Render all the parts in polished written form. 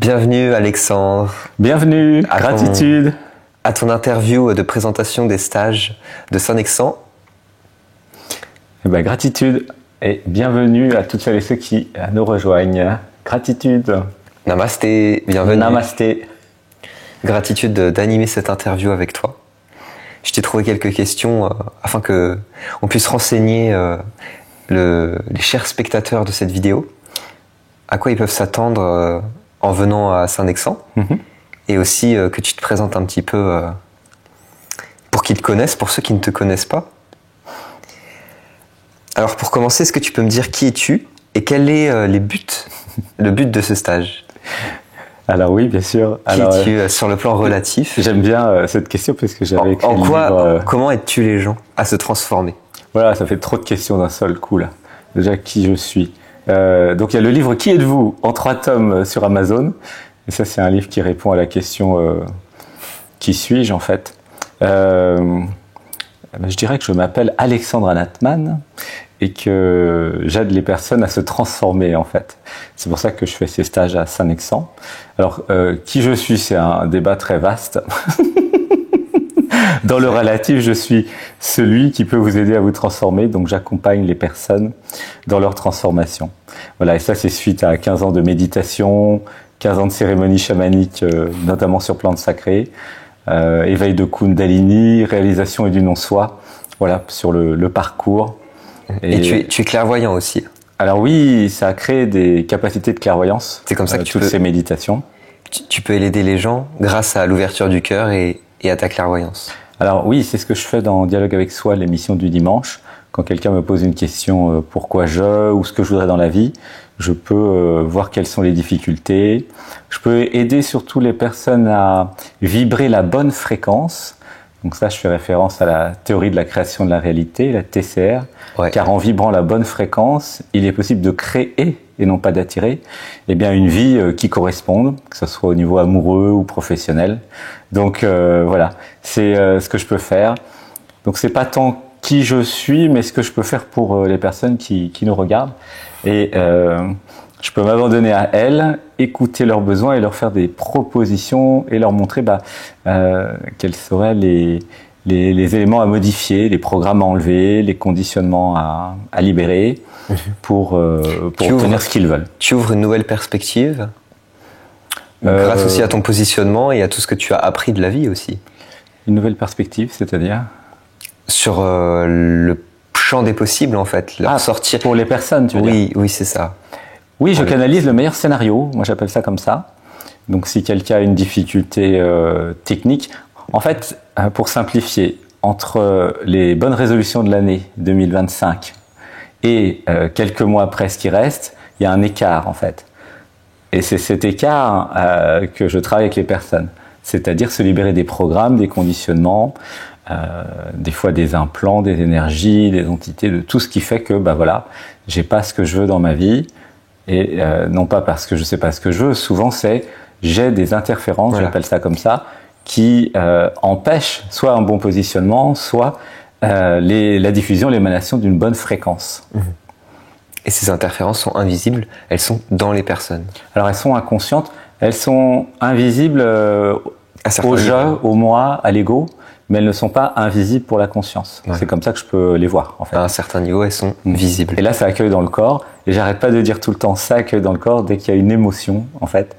Bienvenue Alexandre. Bienvenue, gratitude. À ton interview de présentation des stages de Saint-Nexent. Gratitude et bienvenue à toutes celles et ceux qui nous rejoignent. Gratitude. Namasté, bienvenue. Namasté. Gratitude d'animer cette interview avec toi. Je t'ai trouvé quelques questions afin que on puisse renseigner les chers spectateurs de cette vidéo à quoi ils peuvent s'attendre en venant à Saint-Nexent, et aussi que tu te présentes un petit peu pour qu'ils te connaissent, pour ceux qui ne te connaissent pas. Alors pour commencer, est-ce que tu peux me dire qui es-tu et quel est le but de ce stage? Alors oui, bien sûr. Qui es-tu sur le plan relatif? J'aime bien cette question parce que j'avais écrit le livre. Comment aides-tu les gens à se transformer? Voilà, ça fait trop de questions d'un seul coup là. Déjà, qui je suis. Donc il y a le livre Qui êtes-vous en 3 tomes sur Amazon. Et ça, c'est un livre qui répond à la question qui suis-je en fait. Je dirais que je m'appelle Alexandre Anatman et que j'aide les personnes à se transformer en fait. C'est pour ça que je fais ces stages à Saint-Nexent. Alors, qui je suis, c'est un débat très vaste. Dans le relatif, je suis celui qui peut vous aider à vous transformer, donc j'accompagne les personnes dans leur transformation. Voilà, et ça c'est suite à 15 ans de méditation, 15 ans de cérémonie chamanique, notamment sur plantes sacrées, éveil de Kundalini, réalisation et du non-soi, voilà, sur le parcours. Et tu es clairvoyant aussi? Alors oui, ça a créé des capacités de clairvoyance. C'est comme ça que toutes ces méditations. Tu peux aider les gens grâce à l'ouverture du cœur et à ta clairvoyance. Alors oui, c'est ce que je fais dans Dialogue avec soi, l'émission du dimanche. Quand quelqu'un me pose une question, pourquoi ou ce que je voudrais dans la vie, je peux voir quelles sont les difficultés. Je peux aider surtout les personnes à vibrer la bonne fréquence. Donc ça, je fais référence à la théorie de la création de la réalité, la TCR. Ouais. Car en vibrant la bonne fréquence, il est possible de créer, et non pas d'attirer, eh bien une vie qui corresponde, que ce soit au niveau amoureux ou professionnel. Donc voilà, c'est ce que je peux faire. Donc c'est pas tant qui je suis, mais ce que je peux faire pour les personnes qui nous regardent. Et je peux m'abandonner à elles, écouter leurs besoins et leur faire des propositions et leur montrer quels seraient les éléments à modifier, les programmes à enlever, les conditionnements à libérer pour obtenir ce qu'ils veulent. Tu ouvres une nouvelle perspective grâce aussi à ton positionnement et à tout ce que tu as appris de la vie aussi. Une nouvelle perspective, c'est-à-dire? Sur le champ des possibles en fait. Sortir. Pour les personnes, tu veux dire? Oui, c'est ça. Oui, je canalise le meilleur scénario, moi j'appelle ça comme ça. Donc si quelqu'un a une difficulté technique, en fait, pour simplifier, entre les bonnes résolutions de l'année 2025 et quelques mois après ce qui reste, il y a un écart en fait. Et c'est cet écart que je travaille avec les personnes. C'est-à-dire se libérer des programmes, des conditionnements, des fois des implants, des énergies, des entités, de tout ce qui fait que voilà, j'ai pas ce que je veux dans ma vie. Et non pas parce que je sais pas ce que je veux, souvent c'est j'ai des interférences, voilà. J'appelle ça comme ça, qui empêchent soit un bon positionnement, soit la diffusion, l'émanation d'une bonne fréquence. Et ces interférences sont invisibles, elles sont dans les personnes? Alors elles sont inconscientes, elles sont invisibles au je, au moi, à l'ego, mais elles ne sont pas invisibles pour la conscience. Ouais. C'est comme ça que je peux les voir en fait. À un certain niveau, elles sont visibles. Et là, ça accueille dans le corps. Et j'arrête pas de dire tout le temps ça accueille dans le corps dès qu'il y a une émotion en fait.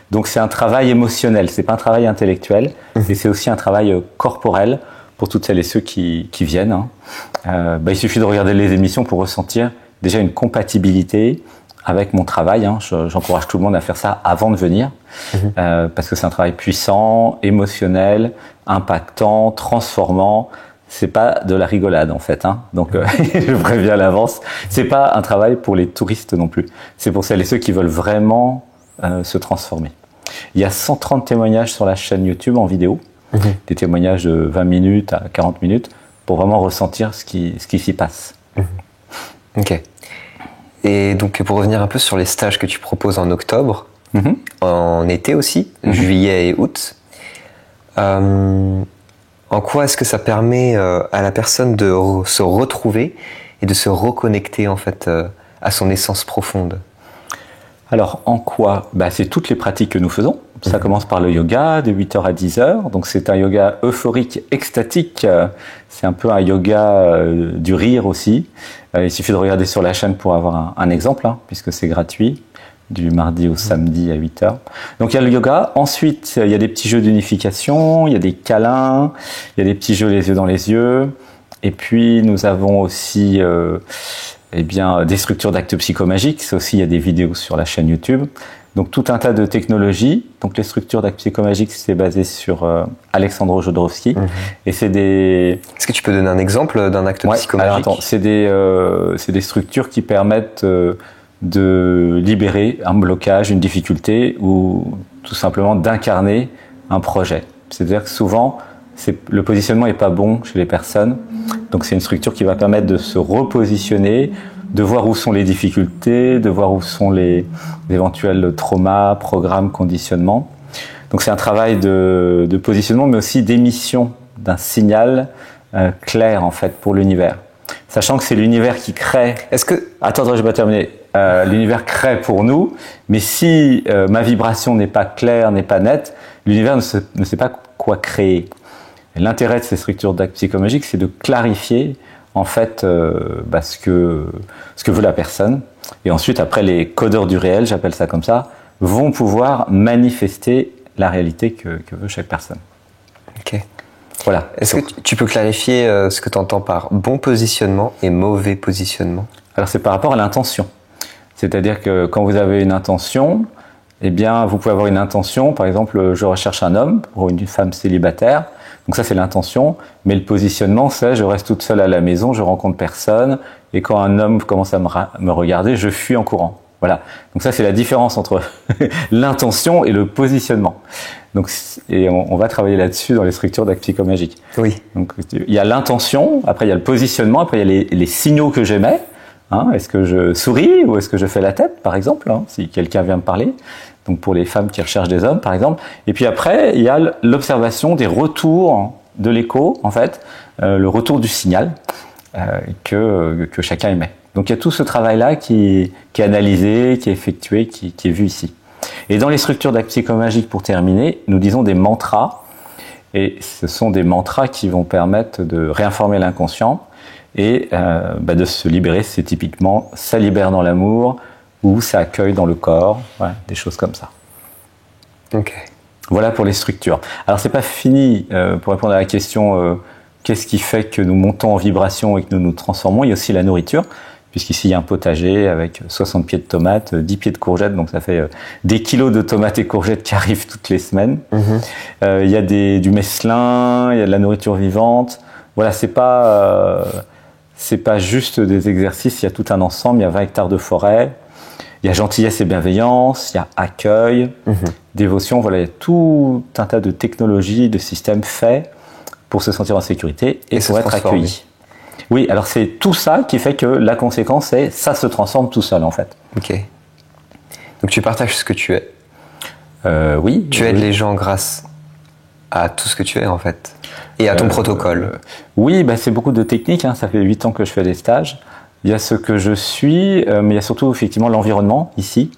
Donc c'est un travail émotionnel, c'est pas un travail intellectuel, et c'est aussi un travail corporel pour toutes celles et ceux qui viennent. Il suffit de regarder les émissions pour ressentir déjà une compatibilité avec mon travail. J'encourage tout le monde à faire ça avant de venir, parce que c'est un travail puissant, émotionnel, impactant, transformant. C'est pas de la rigolade en fait, donc je préviens à l'avance. C'est pas un travail pour les touristes non plus. C'est pour celles et ceux qui veulent vraiment se transformer. Il y a 130 témoignages sur la chaîne YouTube en vidéo, des témoignages de 20 minutes à 40 minutes pour vraiment ressentir ce qui s'y passe. Ok. Et donc pour revenir un peu sur les stages que tu proposes en octobre, en été aussi, juillet et août. En quoi est-ce que ça permet à la personne de se retrouver et de se reconnecter en fait à son essence profonde? Alors, en quoi? C'est toutes les pratiques que nous faisons. Ça commence par le yoga, de 8h à 10h. Donc, c'est un yoga euphorique, extatique. C'est un peu un yoga du rire aussi. Il suffit de regarder sur la chaîne pour avoir un exemple, puisque c'est gratuit, du mardi au samedi à 8h. Donc, il y a le yoga. Ensuite, il y a des petits jeux d'unification, il y a des câlins, il y a des petits jeux les yeux dans les yeux. Et puis, nous avons aussi des structures d'actes psychomagiques. Ça aussi, il y a des vidéos sur la chaîne YouTube. Donc, tout un tas de technologies. Donc, les structures d'actes psychomagiques, c'est basé sur Alexandre Jodorowsky. Et c'est des... Est-ce que tu peux donner un exemple d'un acte psychomagique? Alors, attends, c'est des structures qui permettent de libérer un blocage, une difficulté, ou tout simplement d'incarner un projet. C'est-à-dire que souvent, le positionnement n'est pas bon chez les personnes. Donc, c'est une structure qui va permettre de se repositionner, de voir où sont les difficultés, de voir où sont les éventuels traumas, programmes, conditionnements. Donc, c'est un travail de positionnement, mais aussi d'émission d'un signal clair, en fait, pour l'univers. Sachant que c'est l'univers qui crée... Attends, je vais pas terminer. L'univers crée pour nous, mais si ma vibration n'est pas claire, n'est pas nette, l'univers ne sait pas quoi créer. Et l'intérêt de ces structures d'actes psychomagiques, c'est de clarifier en fait ce que veut la personne. Et ensuite, après, les codeurs du réel, j'appelle ça comme ça, vont pouvoir manifester la réalité que veut chaque personne. Ok. Voilà. Est-ce que tu peux clarifier ce que tu entends par bon positionnement et mauvais positionnement? Alors, c'est par rapport à l'intention. C'est-à-dire que quand vous avez une intention, eh bien, vous pouvez avoir une intention, par exemple, je recherche un homme pour une femme célibataire. Donc ça, c'est l'intention. Mais le positionnement, c'est je reste toute seule à la maison, je rencontre personne. Et quand un homme commence à me regarder, je fuis en courant. Voilà. Donc ça, c'est la différence entre l'intention et le positionnement. Donc, et on va travailler là-dessus dans les structures d'actes psychomagiques. Oui. Donc, il y a l'intention, après il y a le positionnement, après il y a les signaux que j'émets. Est-ce que je souris ou est-ce que je fais la tête, par exemple, si quelqu'un vient me parler. Donc pour les femmes qui recherchent des hommes, par exemple. Et puis après, il y a l'observation des retours de l'écho, en fait, le retour du signal que chacun émet. Donc il y a tout ce travail-là qui est analysé, qui est effectué, qui est vu ici. Et dans les structures d'actes psychomagiques, pour terminer, nous disons des mantras. Et ce sont des mantras qui vont permettre de réinformer l'inconscient et de se libérer. C'est typiquement « ça libère dans l'amour » ou « ça accueille dans le corps », voilà, des choses comme ça. Ok. Voilà pour les structures. Alors c'est pas fini pour répondre à la question qu'est-ce qui fait que nous montons en vibration et que nous nous transformons. Il y a aussi la nourriture, puisqu'ici il y a un potager avec 60 pieds de tomates, 10 pieds de courgettes, donc ça fait des kilos de tomates et courgettes qui arrivent toutes les semaines. Il y a du mesclin, il y a de la nourriture vivante. Voilà, c'est pas juste des exercices, il y a tout un ensemble, il y a 20 hectares de forêt, il y a gentillesse et bienveillance, il y a accueil, dévotion, voilà, il y a tout un tas de technologies, de systèmes faits pour se sentir en sécurité et pour être accueilli. Oui, alors c'est tout ça qui fait que la conséquence est ça se transforme tout seul en fait. Ok. Donc tu partages ce que tu es. Oui. Tu aides les gens grâce à tout ce que tu es en fait. Et à ton protocole. Oui, c'est beaucoup de techniques. Ça fait 8 ans que je fais des stages. Il y a ce que je suis, mais il y a surtout effectivement l'environnement ici,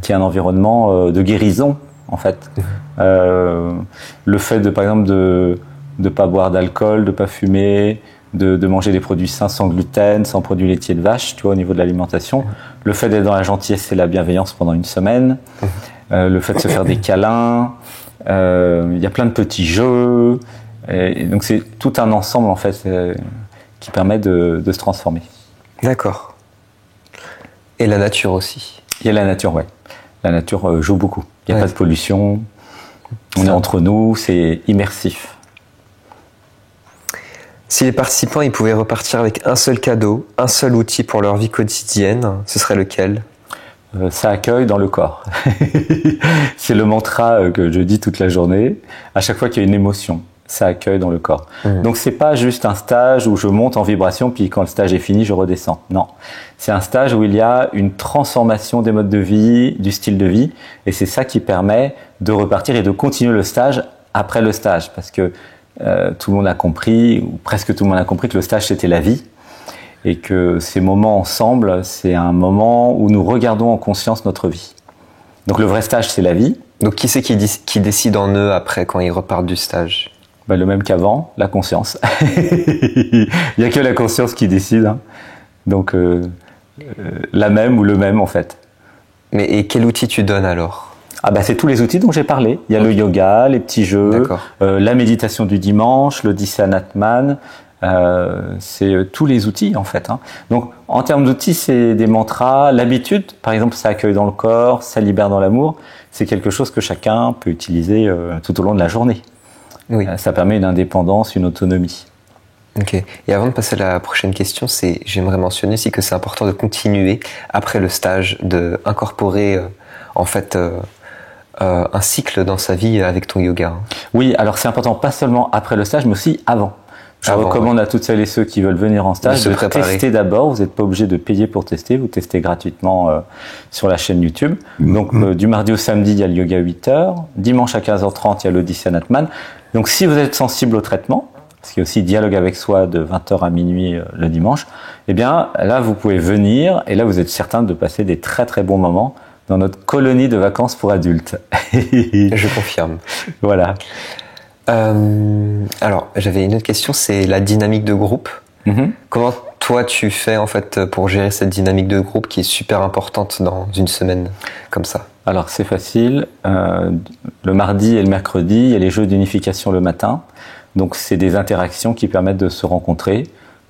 qui est un environnement de guérison en fait. Le fait de, par exemple, de pas boire d'alcool, de pas fumer, de manger des produits sains sans gluten, sans produits laitiers de vache, tu vois, au niveau de l'alimentation. Le fait d'être dans la gentillesse et la bienveillance pendant une semaine. Le fait de se faire des câlins. Il y a plein de petits jeux. Et donc c'est tout un ensemble en fait qui permet de se transformer. D'accord. Et la nature aussi. Il y a la nature, ouais. La nature joue beaucoup. Il n'y a pas de pollution. On est entre nous, c'est immersif. Si les participants ils pouvaient repartir avec un seul cadeau, un seul outil pour leur vie quotidienne, ce serait lequel? Ça accueille dans le corps. C'est le mantra que je dis toute la journée. À chaque fois qu'il y a une émotion, ça accueille dans le corps. Donc c'est pas juste un stage où je monte en vibration puis quand le stage est fini, je redescends. Non. C'est un stage où il y a une transformation des modes de vie, du style de vie et c'est ça qui permet de repartir et de continuer le stage après le stage parce que tout le monde a compris, ou presque tout le monde a compris que le stage c'était la vie et que ces moments ensemble, c'est un moment où nous regardons en conscience notre vie. Donc le vrai stage, c'est la vie. Donc qui c'est qui décide en eux après quand ils repartent du stage? Ben, le même qu'avant, la conscience. Il n'y a que la conscience qui décide. Hein. Donc la même ou le même en fait. Mais et quel outil tu donnes alors? Ah ben c'est tous les outils dont j'ai parlé. Il y a le yoga, les petits jeux, la méditation du dimanche, l'Odyssée Natman. C'est tous les outils en fait. Hein. Donc en termes d'outils, c'est des mantras. L'habitude, par exemple, ça accueille dans le corps, ça libère dans l'amour. C'est quelque chose que chacun peut utiliser tout au long de la journée. Oui. Ça permet une indépendance, une autonomie. Ok. Et avant de passer à la prochaine question, j'aimerais mentionner aussi que c'est important de continuer après le stage, de incorporer en fait un cycle dans sa vie avec ton yoga. Hein. Oui, alors c'est important pas seulement après le stage, mais aussi avant. Je recommande à toutes celles et ceux qui veulent venir en stage de tester d'abord. Vous n'êtes pas obligé de payer pour tester. Vous testez gratuitement sur la chaîne YouTube. Donc du mardi au samedi, il y a le yoga 8h. Dimanche à 15h30, il y a l'Odyssée Natman. Donc si vous êtes sensible au traitement, parce qu'il y a aussi dialogue avec soi de 20h à minuit le dimanche, eh bien là vous pouvez venir et là vous êtes certain de passer des très très bons moments dans notre colonie de vacances pour adultes. Je confirme. Voilà. Alors, j'avais une autre question, c'est la dynamique de groupe. Comment toi tu fais en fait pour gérer cette dynamique de groupe qui est super importante dans une semaine comme ça? Alors c'est facile. Le mardi et le mercredi, il y a les jeux d'unification le matin. Donc c'est des interactions qui permettent de se rencontrer.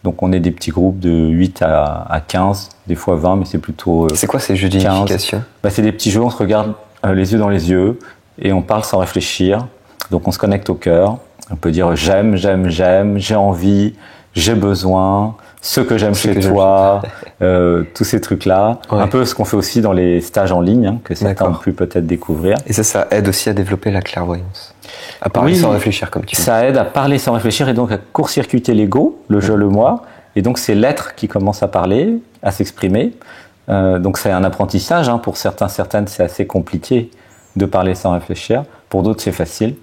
Donc on est des petits groupes de 8 à 15, des fois 20, mais c'est plutôt C'est quoi ces jeux d'unification? C'est des petits jeux, on se regarde les yeux dans les yeux et on parle sans réfléchir. Donc on se connecte au cœur. On peut dire j'aime, j'aime, j'aime, j'ai envie, j'ai besoin, ce que j'aime chez toi, tous ces trucs-là. Ouais. Un peu ce qu'on fait aussi dans les stages en ligne, hein, que certains ont pu peut-être découvrir. Et ça aide aussi à développer la clairvoyance. À parler sans réfléchir, comme tu dis. Ça aide à parler sans réfléchir et donc à court-circuiter l'ego, le je, le moi. Et donc c'est l'être qui commence à parler, à s'exprimer. Donc c'est un apprentissage. Hein. Pour certaines, c'est assez compliqué de parler sans réfléchir. Pour d'autres, c'est facile.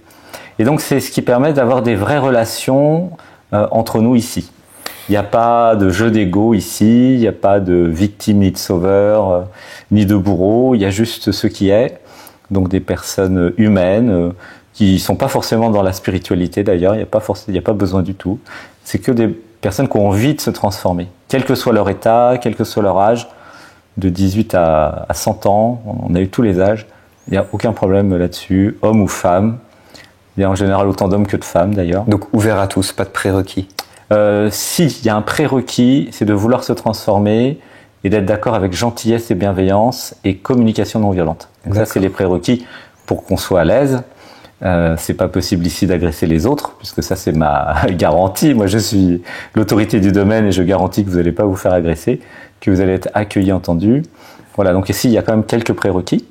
Et donc c'est ce qui permet d'avoir des vraies relations entre nous ici. Il n'y a pas de jeu d'ego ici, il n'y a pas de victime ni de sauveur, ni de bourreau, il y a juste ce qui est, donc des personnes humaines qui ne sont pas forcément dans la spiritualité d'ailleurs, il n'y a pas besoin du tout. C'est que des personnes qui ont envie de se transformer, quel que soit leur état, quel que soit leur âge, de 18 à 100 ans, on a eu tous les âges, il n'y a aucun problème là-dessus, homme ou femme. Il y a en général autant d'hommes que de femmes d'ailleurs. Donc ouvert à tous, pas de prérequis. Si, il y a un prérequis, c'est de vouloir se transformer et d'être d'accord avec gentillesse et bienveillance et communication non violente. Donc ça, c'est les prérequis pour qu'on soit à l'aise. C'est pas possible ici d'agresser les autres, puisque ça, c'est ma garantie. Moi, je suis l'autorité du domaine et je garantis que vous n'allez pas vous faire agresser, que vous allez être accueilli, entendu. Voilà, donc ici, il y a quand même quelques prérequis.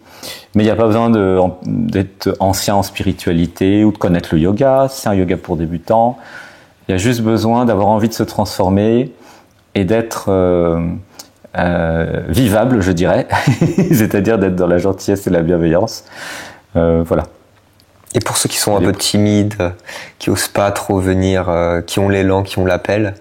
Mais il n'y a pas besoin d'être ancien en spiritualité ou de connaître le yoga. C'est un yoga pour débutants. Il y a juste besoin d'avoir envie de se transformer et d'être vivable, je dirais. C'est-à-dire d'être dans la gentillesse et la bienveillance. Voilà. Et pour ceux qui sont un peu timides, qui osent pas trop venir, qui ont l'élan, qui ont l'appel,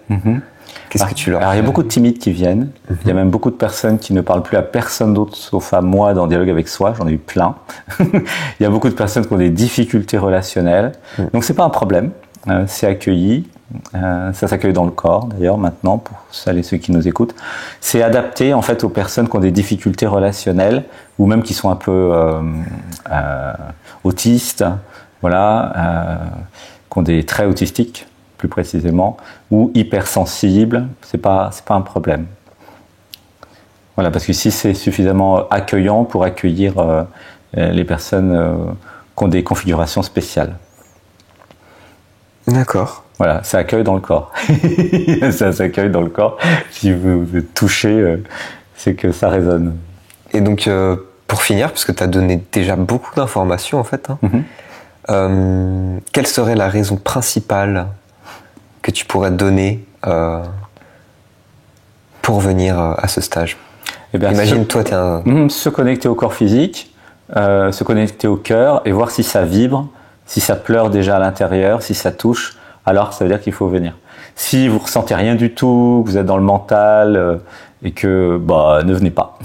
qu'est-ce que tu leur fais? Alors, il y a beaucoup de timides qui viennent. Il y a même beaucoup de personnes qui ne parlent plus à personne d'autre sauf à moi dans Dialogue avec soi. J'en ai eu plein. Il y a beaucoup de personnes qui ont des difficultés relationnelles. Donc, c'est pas un problème. C'est accueilli. Ça s'accueille dans le corps, d'ailleurs, maintenant, pour celles et ceux qui nous écoutent. C'est adapté, en fait, aux personnes qui ont des difficultés relationnelles ou même qui sont un peu autistes, voilà, qui ont des traits autistiques, plus précisément, ou hypersensibles, c'est pas un problème. Voilà, parce que si c'est suffisamment accueillant pour accueillir les personnes qui ont des configurations spéciales. D'accord. Voilà, ça accueille dans le corps. Ça s'accueille dans le corps. Si vous êtes touché, c'est que ça résonne. Et donc, pour finir, puisque tu as donné déjà beaucoup d'informations, en fait, quelle serait la raison principale que tu pourrais donner pour venir à ce stage? Imagine, toi, tu es un... Se connecter au corps physique, se connecter au cœur et voir si ça vibre, si ça pleure déjà à l'intérieur, si ça touche, alors ça veut dire qu'il faut venir. Si vous ressentez rien du tout, que vous êtes dans le mental et que ne venez pas.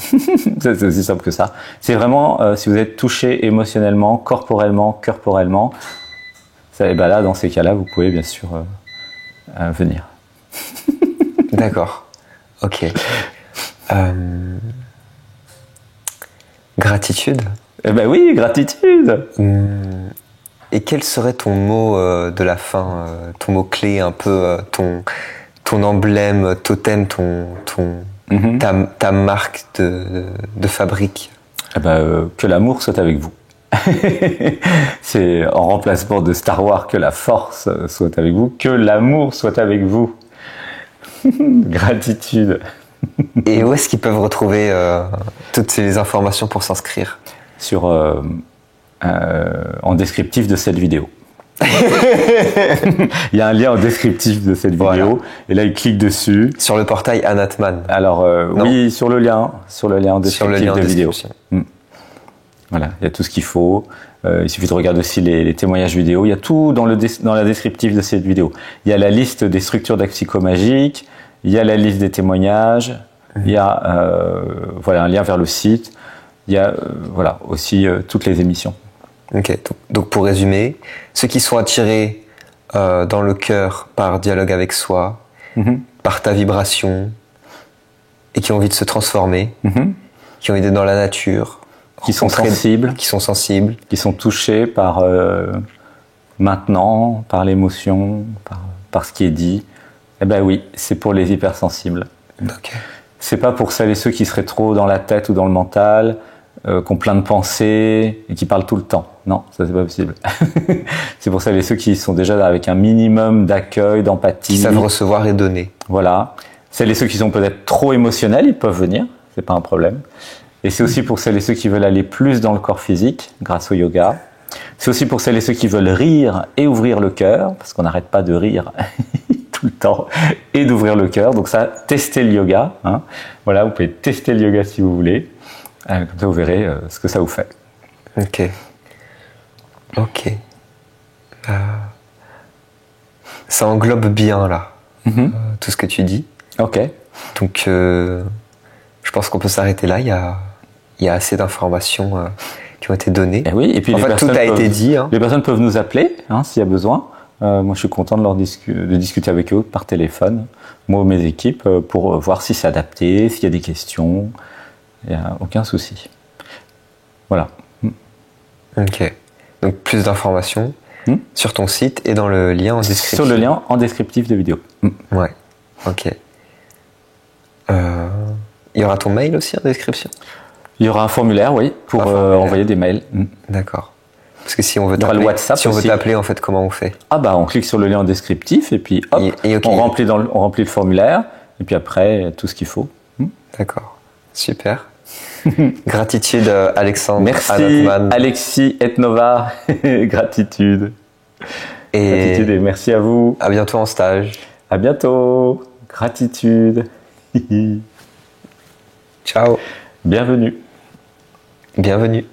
C'est aussi simple que ça. C'est vraiment si vous êtes touché émotionnellement, corporellement, corporellement, là dans ces cas-là, vous pouvez bien sûr venir. D'accord. Ok. Gratitude. Eh ben oui, gratitude. Et quel serait ton mot de la fin, ton mot clé, un peu ton emblème, totem, ta marque de fabrique? Que l'amour soit avec vous. C'est en remplacement de Star Wars, que la force soit avec vous, que l'amour soit avec vous. Gratitude. Et où est-ce qu'ils peuvent retrouver toutes ces informations pour s'inscrire? En descriptif de cette vidéo. Il y a un lien en descriptif de cette vidéo, et là ils cliquent dessus. Sur le portail Anatman. Alors oui, sur le lien en descriptif de vidéo. Voilà, il y a tout ce qu'il faut. Il suffit de regarder aussi les témoignages vidéo. Il y a tout dans la descriptif de cette vidéo. Il y a la liste des structures d'actes psychomagiques, il y a la liste des témoignages, il y a un lien vers le site, il y a aussi toutes les émissions. Ok, donc pour résumer, ceux qui sont attirés dans le cœur par dialogue avec soi, par ta vibration, et qui ont envie de se transformer, qui ont envie d'être dans la nature, qui sont sensibles, qui sont touchés par maintenant, par l'émotion, par ce qui est dit. Eh ben oui, c'est pour les hypersensibles. Okay. C'est pas pour celles et ceux qui seraient trop dans la tête ou dans le mental, qui ont plein de pensées et qui parlent tout le temps. Non, ça c'est pas possible. C'est pour celles et ceux qui sont déjà avec un minimum d'accueil, d'empathie. Qui savent recevoir et donner. Voilà. Celles et ceux qui sont peut-être trop émotionnels, ils peuvent venir, c'est pas un problème. Et c'est aussi pour celles et ceux qui veulent aller plus dans le corps physique, grâce au yoga. C'est aussi pour celles et ceux qui veulent rire et ouvrir le cœur, parce qu'on n'arrête pas de rire tout le temps, et d'ouvrir le cœur. Donc ça, testez le yoga. Voilà, vous pouvez tester le yoga si vous voulez. Comme ça, vous verrez ce que ça vous fait. Ok. Ça englobe bien, là, tout ce que tu dis. Ok. Donc, je pense qu'on peut s'arrêter là. Il y a assez d'informations qui ont été données. Et oui, et puis tout a été dit. Les personnes peuvent nous appeler s'il y a besoin. Moi, je suis content de discuter avec eux par téléphone, moi ou mes équipes, pour voir si c'est adapté, s'il y a des questions. Il n'y a aucun souci. Voilà. Ok. Donc, plus d'informations sur ton site et dans le lien en descriptif. Sur le lien en descriptif de vidéo. Ouais. Ok. Il y aura ton mail aussi en description? Il y aura un formulaire, oui, pour envoyer des mails. D'accord. Parce que si on veut t'appeler, en fait, comment on fait? On clique sur le lien en descriptif et puis hop, on remplit le formulaire et puis après tout ce qu'il faut. D'accord. Super. Gratitude, Alexandre. Merci, Anatman. Alexis Etnova. Gratitude. Gratitude et merci à vous. À bientôt en stage. À bientôt. Gratitude. Ciao. Bienvenue. Bienvenue.